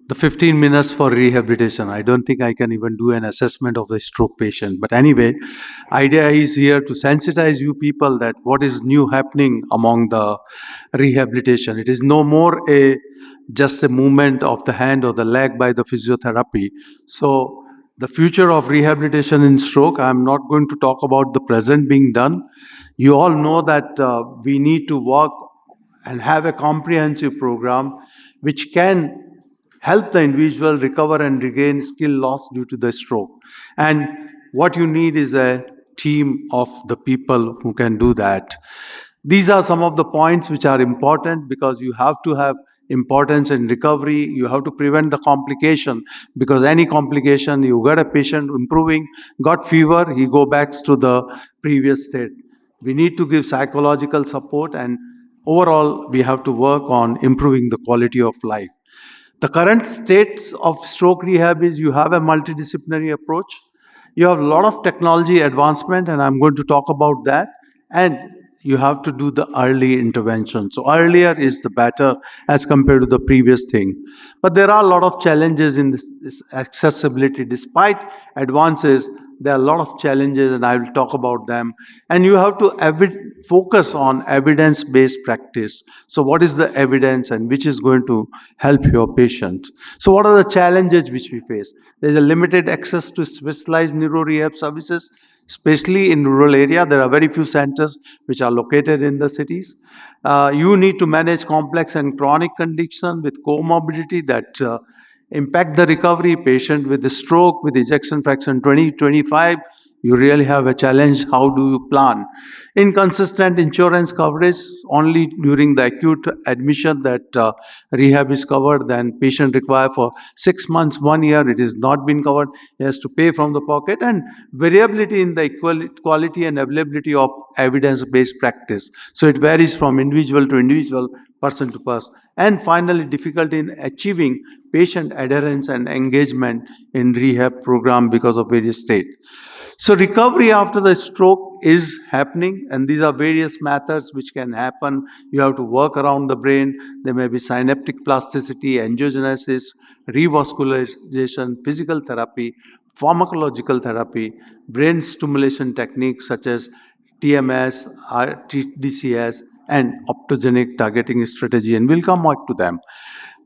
the 15 minutes for rehabilitation. I don't think I can even do an assessment of a stroke patient. But anyway, idea is here to sensitize you people that what is new happening among the rehabilitation. It is no more a just a movement of the hand or the leg by the physiotherapy. So the future of rehabilitation in stroke, I'm not going to talk about the present being done. You all know that we need to work and have a comprehensive program which can help the individual recover and regain skill loss due to the stroke. And what you need is a team of the people who can do that. These are some of the points which are important because you have to have importance in recovery. You have to prevent the complication because any complication, you got a patient improving, got fever, he go back to the previous state. We need to give psychological support, and overall we have to work on improving the quality of life. The current states of stroke rehab is you have a multidisciplinary approach. You have a lot of technology advancement, and I'm going to talk about that. And you have to do the early intervention. So earlier is the better as compared to the previous thing. But there are a lot of challenges in this accessibility. Despite advances, there are a lot of challenges, and I will talk about them. And you have to focus on evidence-based practice. So what is the evidence and which is going to help your patient? So what are the challenges which we face? There is a limited access to specialized neuro rehab services, especially in rural area. There are very few centers which are located in the cities. You need to manage complex and chronic condition with comorbidity that impact the recovery. Patient with a stroke with ejection fraction 20-25, you really have a challenge. How do you plan? Inconsistent insurance coverage, only during the acute admission that rehab is covered. Then patient require for 6 months, 1 year, it is not been covered. He has to pay from the pocket. And variability in the quality and availability of evidence-based practice. So it varies from individual to individual, person to person. And finally, difficulty in achieving patient adherence and engagement in rehab program because of various states. So recovery after the stroke is happening, and these are various methods which can happen. You have to work around the brain. There may be synaptic plasticity, angiogenesis, revascularization, physical therapy, pharmacological therapy, brain stimulation techniques such as TMS, DCS, and optogenic targeting strategy, and we'll come back to them.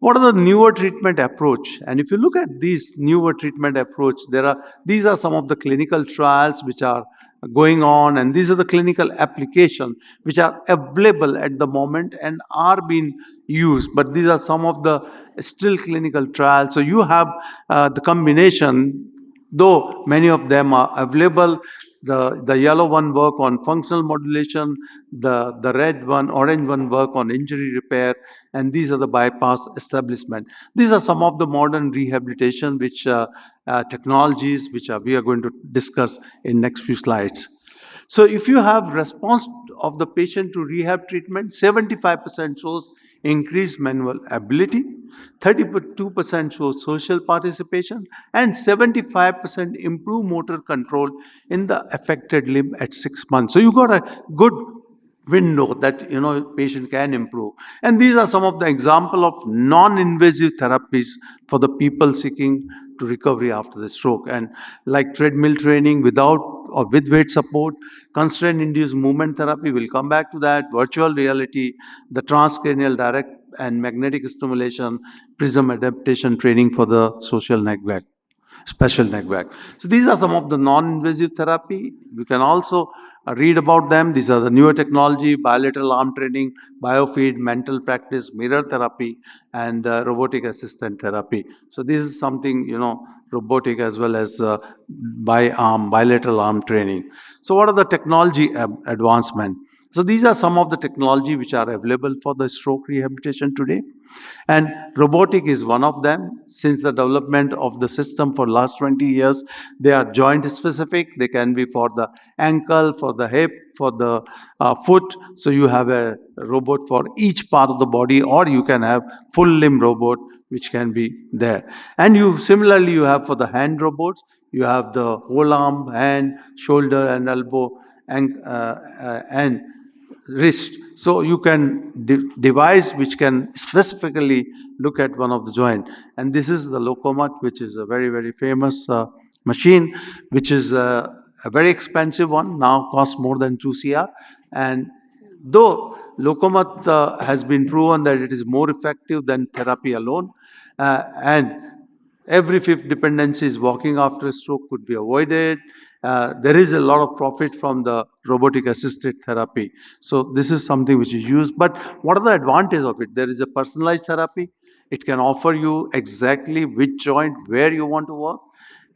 What are the newer treatment approach? And if you look at these newer treatment approach, these are some of the clinical trials which are going on, and these are the clinical application which are available at the moment and are being used. But these are some of the still clinical trials. So you have the combination, though many of them are available. The yellow one work on functional modulation, the red one, orange one work on injury repair, and these are the bypass establishment. These are some of the modern rehabilitation which technologies which we are going to discuss in next few slides. So if you have response of the patient to rehab treatment, 75% shows increased manual ability, 32% shows social participation, and 75% improve motor control in the affected limb at 6 months. So you got a good window that patient can improve. And these are some of the example of non-invasive therapies for the people seeking to recovery after the stroke, and like treadmill training without or with weight support, constraint induced movement therapy, we'll come back to that, virtual reality, the transcranial direct and magnetic stimulation, prism adaptation training for the social neglect, special neglect. So these are some of the non-invasive therapy. You can also read about them. These are the newer technology, bilateral arm training, biofeed, mental practice, mirror therapy, and robotic assistant therapy. So this is something, robotic as well as bilateral arm training. So what are the technology advancement? So these are some of the technology which are available for the stroke rehabilitation today. And robotic is one of them. Since the development of the system for last 20 years, they are joint specific. They can be for the ankle, for the hip, for the foot. So you have a robot for each part of the body, or you can have full limb robot which can be there. And similarly you have for the hand robots, you have the whole arm, hand, shoulder, and elbow, and wrist. So you can device which can specifically look at one of the joint. And this is the Locomat, which is a very, very famous machine, which is a very expensive one, now costs more than 2 CR. And though Locomat has been proven that it is more effective than therapy alone, and every fifth dependency is walking after a stroke could be avoided. There is a lot of profit from the robotic assisted therapy. So this is something which is used. But what are the advantages of it? There is a personalized therapy. It can offer you exactly which joint where you want to work.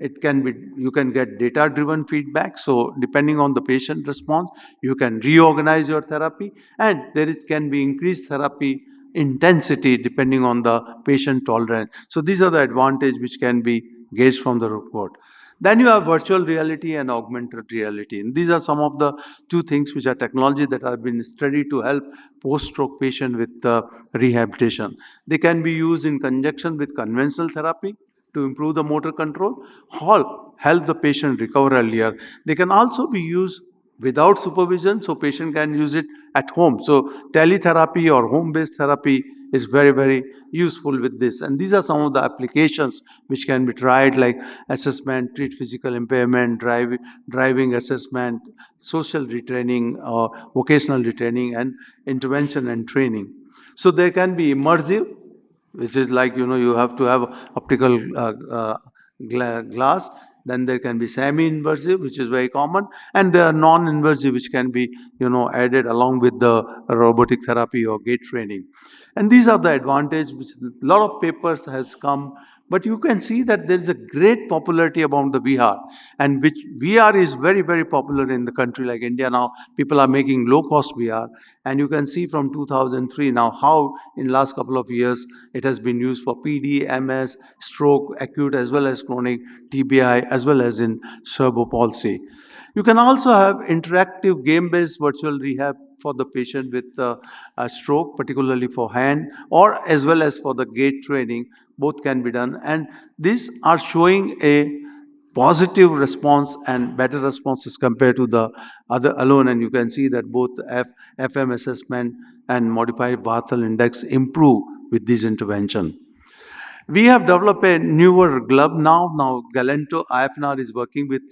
It can be, you can get data driven feedback. So depending on the patient response, you can reorganize your therapy, and there is can be increased therapy intensity depending on the patient tolerance. So these are the advantages which can be gauged from the report. Then you have virtual reality and augmented reality. And these are some of the two things which are technology that have been studied to help post-stroke patient with rehabilitation. They can be used in conjunction with conventional therapy to improve the motor control or help the patient recover earlier. They can also be used without supervision, so patient can use it at home. So teletherapy or home-based therapy is very, very useful with this. And these are some of the applications which can be tried, like assessment, treat physical impairment, driving assessment, social retraining, vocational retraining, and intervention and training. So they can be immersive, which is like, you have to have optical glass. Then there can be semi-inversive, which is very common, and there are non-inversive, which can be, added along with the robotic therapy or gait training. And these are the advantages which a lot of papers has come. But you can see that there is a great popularity among the VR, and which VR is very, very popular in the country like India now. People are making low-cost VR, and you can see from 2003 now how in last couple of years it has been used for PD, MS, stroke, acute as well as chronic, TBI, as well as in cerebral palsy. You can also have interactive game-based virtual rehab for the patient with a stroke, particularly for hand, or as well as for the gait training. Both can be done. And these are showing a positive response and better responses compared to the other alone. And you can see that both FM assessment and modified Barthel index improve with this intervention. We have developed a newer glove now. Now, Galento IFNR is working with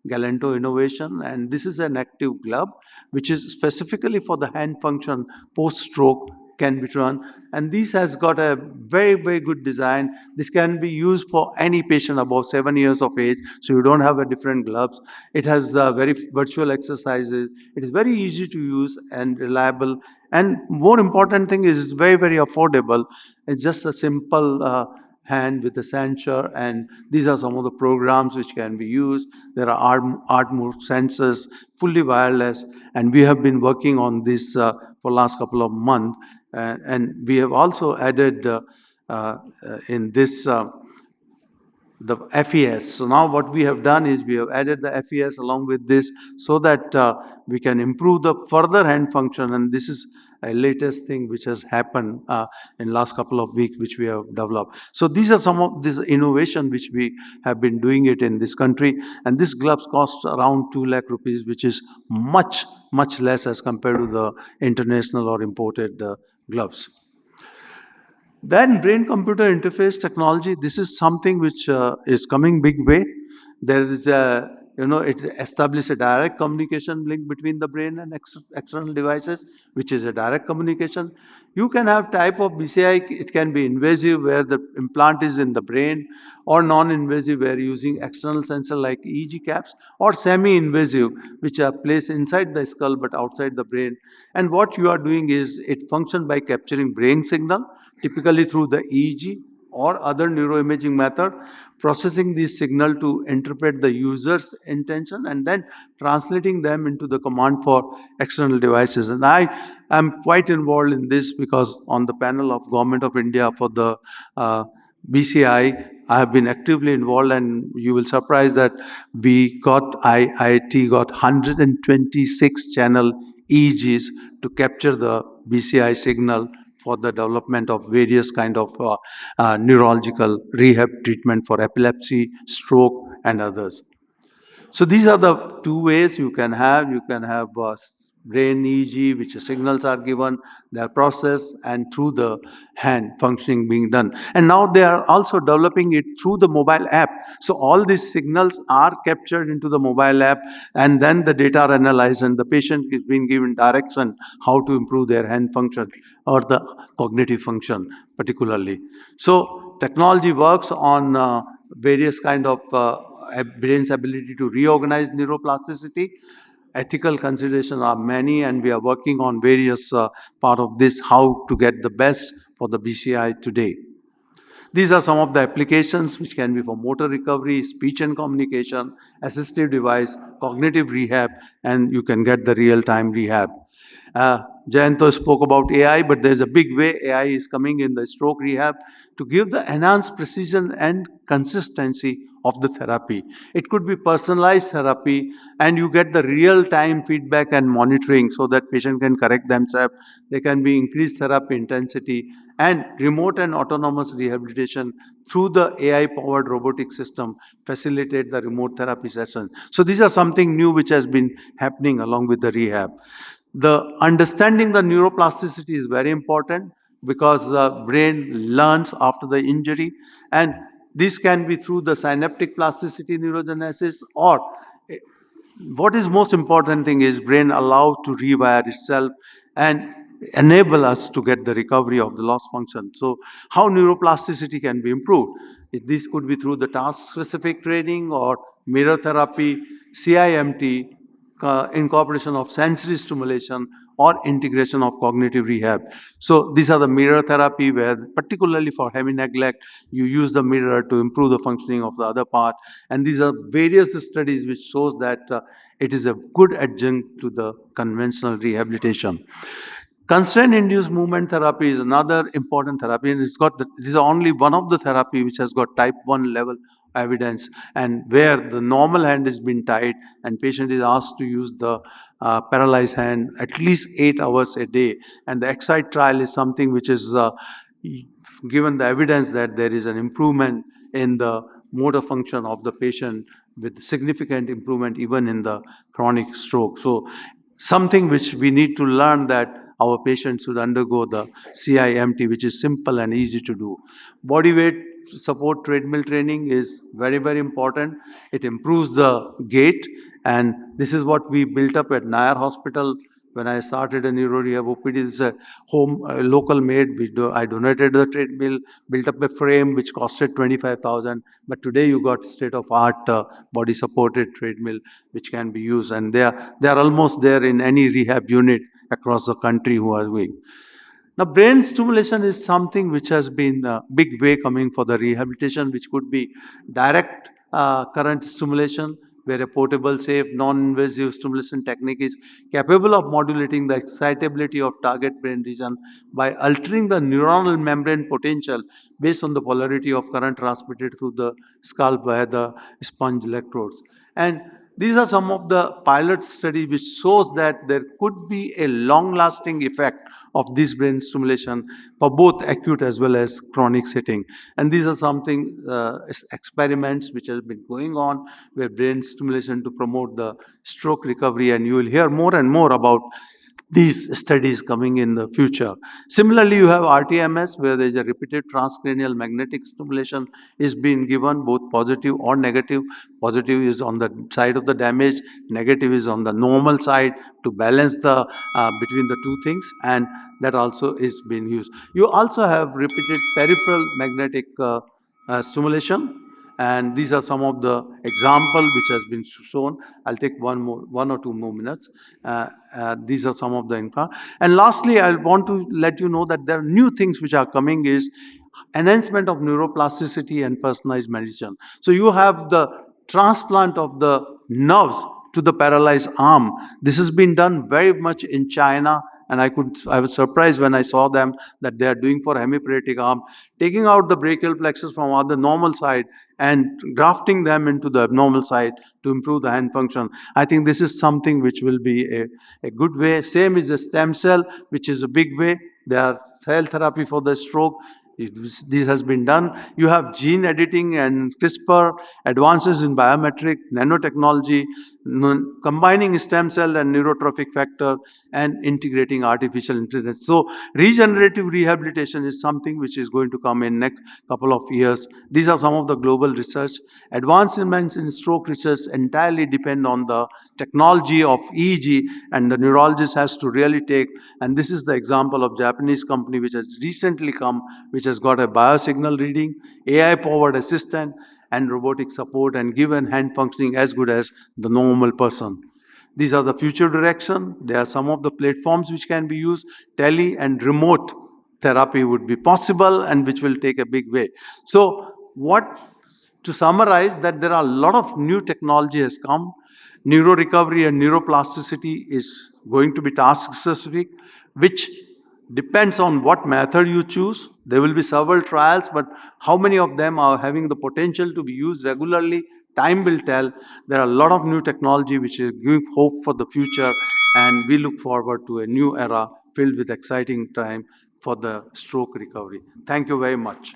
Galento Innovation, and this is an active glove which is specifically for the hand function post-stroke can be run. And this has got a very, very good design. This can be used for any patient above 7 years of age, so you don't have a different gloves. It has very virtual exercises. It is very easy to use and reliable. And more important thing is it's very, very affordable. It's just a simple hand with a sensor, and these are some of the programs which can be used. There are art move sensors, fully wireless, and we have been working on this for last couple of months. And we have also added in this the FES. So now what we have done is we have added the FES along with this so that we can improve the further hand function. And this is a latest thing which has happened in last couple of weeks, which we have developed. So these are some of this innovation which we have been doing it in this country. And this gloves costs around 2 lakh rupees, which is much, much less as compared to the international or imported gloves. Then brain-computer interface technology, this is something which is coming big way. There is a, it establishes a direct communication link between the brain and external devices, which is a direct communication. You can have type of BCI, it can be invasive where the implant is in the brain, or non-invasive where using external sensor like EEG caps, or semi-invasive which are placed inside the skull but outside the brain. And what you are doing is it functions by capturing brain signal, typically through the EEG or other neuroimaging method, processing this signal to interpret the user's intention and then translating them into the command for external devices. And I am quite involved in this because on the panel of Government of India for the BCI, I have been actively involved, and you will surprise that we got, IIT got 126 channel EEGs to capture the BCI signal for the development of various kind of neurological rehab treatment for epilepsy, stroke, and others. So these are the two ways you can have. You can have brain EEG, which signals are given, they are processed, and through the hand functioning being done. And now they are also developing it through the mobile app. So all these signals are captured into the mobile app, and then the data are analyzed, and the patient is being given direction how to improve their hand function or the cognitive function particularly. So technology works on various kind of brain's ability to reorganize neuroplasticity. Ethical considerations are many, and we are working on various part of this, how to get the best for the BCI today. These are some of the applications which can be for motor recovery, speech and communication, assistive device, cognitive rehab, and you can get the real-time rehab. Uh, Jayanto spoke about AI, but there's a big way AI is coming in the stroke rehab to give the enhanced precision and consistency of the therapy. It could be personalized therapy, and you get the real-time feedback and monitoring so that patient can correct themselves. There can be increased therapy intensity and remote and autonomous rehabilitation through the AI-powered robotic system facilitate the remote therapy session. So these are something new which has been happening along with the rehab. The understanding the neuroplasticity is very important because the brain learns after the injury, and this can be through the synaptic plasticity neurogenesis, or what is most important thing is brain allowed to rewire itself and enable us to get the recovery of the lost function. So how neuroplasticity can be improved? This could be through the task specific training or mirror therapy, CIMT, incorporation of sensory stimulation, or integration of cognitive rehab. So these are the mirror therapy where, particularly for heavy neglect, you use the mirror to improve the functioning of the other part. And these are various studies which shows that it is a good adjunct to the conventional rehabilitation. Constraint-induced movement therapy is another important therapy, and it is only one of the therapy which has got type 1 level evidence, and where the normal hand is being tied and patient is asked to use the paralyzed hand at least 8 hours a day. And the EXCITE trial is something which is given the evidence that there is an improvement in the motor function of the patient with significant improvement even in the chronic stroke. So something which we need to learn, that our patients should undergo the CIMT, which is simple and easy to do. Body weight support treadmill training is very, very important. It improves the gait, and this is what we built up at Nair Hospital. When I started a neurorehab OPD, this is a home local made. I donated the treadmill, built up a frame which costed 25,000. But today you got state of art body supported treadmill which can be used, and they are almost there in any rehab unit across the country who are doing. Now, brain stimulation is something which has been a big way coming for the rehabilitation, which could be direct current stimulation, where a portable, safe, non-invasive stimulation technique is capable of modulating the excitability of target brain region by altering the neuronal membrane potential based on the polarity of current transmitted through the scalp via the sponge electrodes. And these are some of the pilot studies which shows that there could be a long-lasting effect of this brain stimulation for both acute as well as chronic setting. And these are something experiments which have been going on where brain stimulation to promote the stroke recovery, and you will hear more and more about these studies coming in the future. Similarly, you have RTMS, where there is a repeated transcranial magnetic stimulation is being given, both positive or negative. Positive is on the side of the damage, negative is on the normal side, to balance the between the two things, and that also is being used. You also have repeated peripheral magnetic stimulation, and these are some of the example which has been shown. I'll take one or two more minutes. These are some of the infra. And lastly, I want to let you know that there are new things which are coming is enhancement of neuroplasticity and personalized medicine. So you have the transplant of the nerves to the paralyzed arm. This has been done very much in China, and I was surprised when I saw them that they are doing for hemiparetic arm, taking out the brachial plexus from the normal side and grafting them into the abnormal side to improve the hand function. I think this is something which will be a good way. Same is the stem cell, which is a big way. There are cell therapy for the stroke. This has been done. You have gene editing and CRISPR, advances in biometric, nanotechnology. combining stem cell and neurotrophic factor and integrating artificial intelligence. So regenerative rehabilitation is something which is going to come in next couple of years. These are some of the global research. Advancements in stroke research entirely depend on the technology of EEG, and the neurologist has to really take, and this is the example of Japanese company which has recently come, which has got a biosignal reading, AI powered assistant, and robotic support, and given hand functioning as good as the normal person. These are the future direction. There are some of the platforms which can be used. Tele and remote therapy would be possible, and which will take a big way. So what, to summarize, that there are a lot of new technology has come. Neuro recovery and neuroplasticity is going to be task specific, which depends on what method you choose. There will be several trials, but how many of them are having the potential to be used regularly, time will tell. There are a lot of new technology which is giving hope for the future, and we look forward to a new era filled with exciting time for the stroke recovery. Thank you very much.